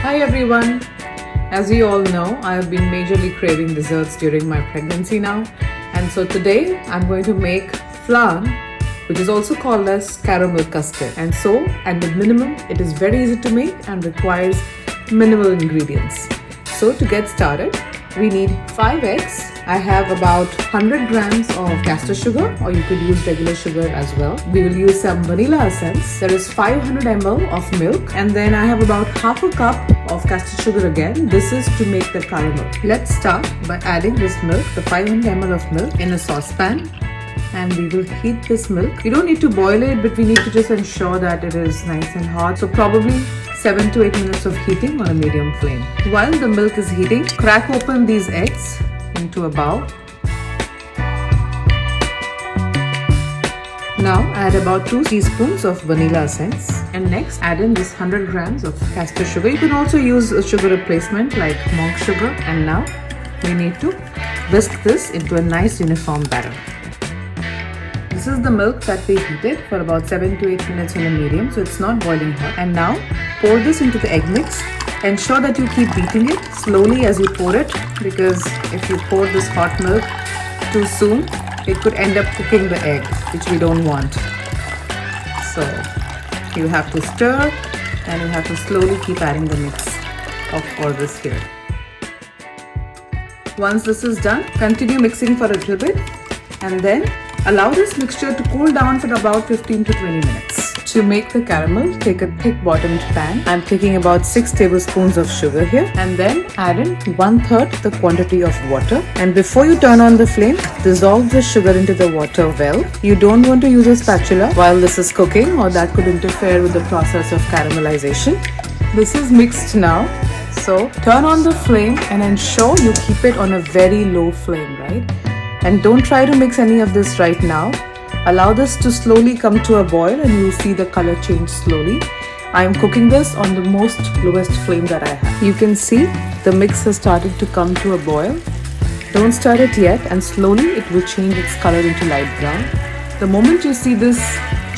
Hi everyone! As you all know, I have been majorly craving desserts during my pregnancy now, and so today I'm going to make flan, which is also called as caramel custard. And so at the minimum, it is very easy to make and requires minimal ingredients. So to get started, we need 5 eggs. I have about 100 grams of castor sugar, or you could use regular sugar as well. We will use some vanilla essence. There is 500 ml of milk, and then I have about half a cup of castor sugar again. This is to make the caramel. Let's start by adding this milk, the 500 ml of milk, in a saucepan. And we will heat this milk. You don't need to boil it, but we need to just ensure that it is nice and hot. So probably 7 to 8 minutes of heating on a medium flame. While the milk is heating, crack open these eggs into a bowl. Now add about 2 teaspoons of vanilla essence, and next add in this 100 grams of castor sugar. You can also use a sugar replacement like monk sugar. And now we need to whisk this into a nice uniform batter. This is the milk that we heated for about 7 to 8 minutes on a medium, so it's not boiling hot. And now pour this into the egg mix. Ensure that you keep beating it slowly as you pour it, because if you pour this hot milk too soon, it could end up cooking the egg, which we don't want. So you have to stir, and you have to slowly keep adding the mix of all this here. Once this is done, continue mixing for a little bit, and then allow this mixture to cool down for about 15 to 20 minutes. To make the caramel, take a thick bottomed pan. I'm taking about 6 tablespoons of sugar here, and then add in 1/3 the quantity of water. And before you turn on the flame, dissolve the sugar into the water well. You don't want to use a spatula while this is cooking, or that could interfere with the process of caramelization. This is mixed now. So turn on the flame and ensure you keep it on a very low flame, right? And don't try to mix any of this right now. Allow this to slowly come to a boil, and you'll see the color change slowly. I am cooking this on the most lowest flame that I have. You can see the mix has started to come to a boil. Don't stir it yet, and slowly it will change its color into light brown. The moment you see this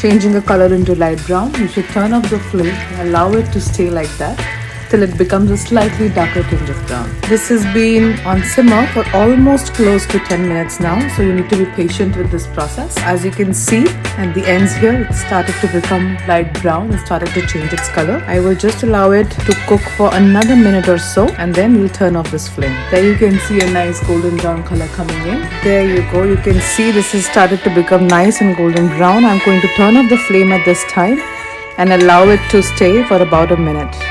changing a color into light brown, you should turn off the flame and allow it to stay like that till it becomes a slightly darker tinge of brown. This has been on simmer for almost close to 10 minutes now, so you need to be patient with this process. As you can see at the ends here, it started to become light brown and started to change its color. I will just allow it to cook for another minute or so, and then we'll turn off this flame. There you can see a nice golden brown color coming in. There you go. You can see this has started to become nice and golden brown. I'm going to turn off the flame at this time and allow it to stay for about a minute.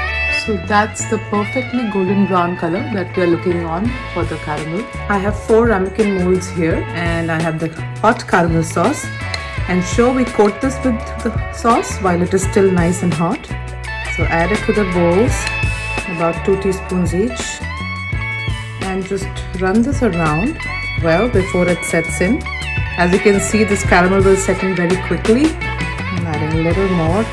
So that's the perfectly golden brown color that we are looking on for the caramel. I have 4 ramekin molds here, and I have the hot caramel sauce. Ensure we coat this with the sauce while it is still nice and hot. So add it to the bowls, about 2 teaspoons each, and just run this around well before it sets in. As you can see, this caramel will set in very quickly. I'm adding a little more.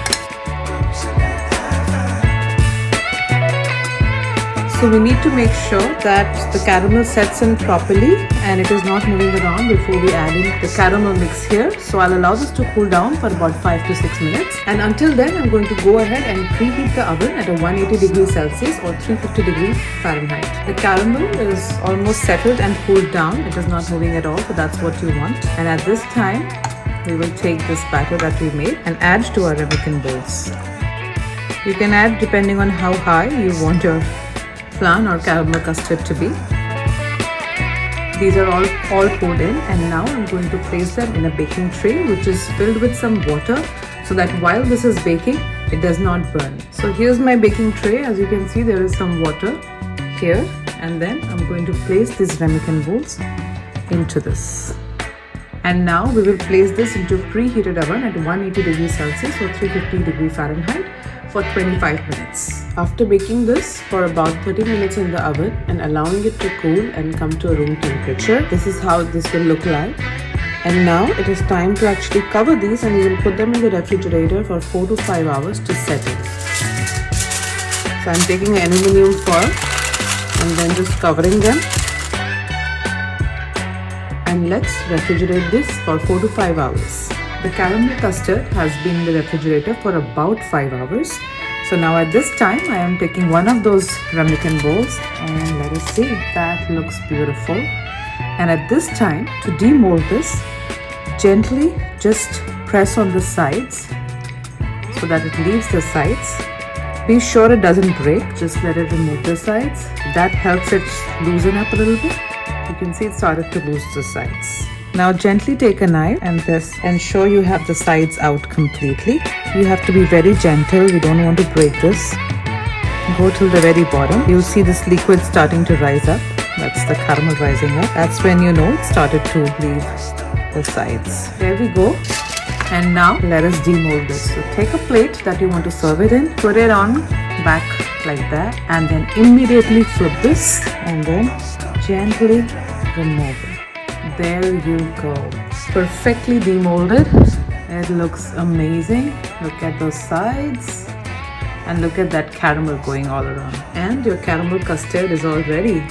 So we need to make sure that the caramel sets in properly and it is not moving around before we add in the caramel mix here. So I'll allow this to cool down for about 5 to 6 minutes. And until then, I'm going to go ahead and preheat the oven at a 180 degrees Celsius or 350 degrees Fahrenheit. The caramel is almost settled and cooled down. It is not moving at all, so that's what you want. And at this time, we will take this batter that we made and add to our ramekin bowls. You can add depending on how high you want your flan or caramel custard to be. These are all poured in, and now I'm going to place them in a baking tray which is filled with some water, so that while this is baking, it does not burn. So here's my baking tray. As you can see, there is some water here, and then I'm going to place these ramekin bowls into this. And now we will place this into preheated oven at 180 degrees Celsius or 350 degrees Fahrenheit for 25 minutes. After baking this for about 30 minutes in the oven and allowing it to cool and come to a room temperature, this is how this will look like. And now it is time to actually cover these, and we will put them in the refrigerator for 4 to 5 hours to settle. So I'm taking an aluminium foil and then just covering them. And let's refrigerate this for 4 to 5 hours. The caramel custard has been in the refrigerator for about 5 hours. So now at this time, I am taking one of those ramekin bowls and let us see. That looks beautiful. And at this time, to demold this, gently just press on the sides so that it leaves the sides. Be sure it doesn't break, just let it remove the sides. That helps it loosen up a little bit. You can see it started to lose the sides. Now gently take a knife and ensure you have the sides out completely. You have to be very gentle, you don't want to break this. Go till the very bottom. You'll see this liquid starting to rise up. That's the caramel rising up. That's when you know it started to leave the sides. There we go. And now let us demold this. So take a plate that you want to serve it in, put it on back like that, and then immediately flip this and then gently remove it. There you go. Perfectly demolded. It looks amazing. Look at those sides and look at that caramel going all around. And your caramel custard is all ready.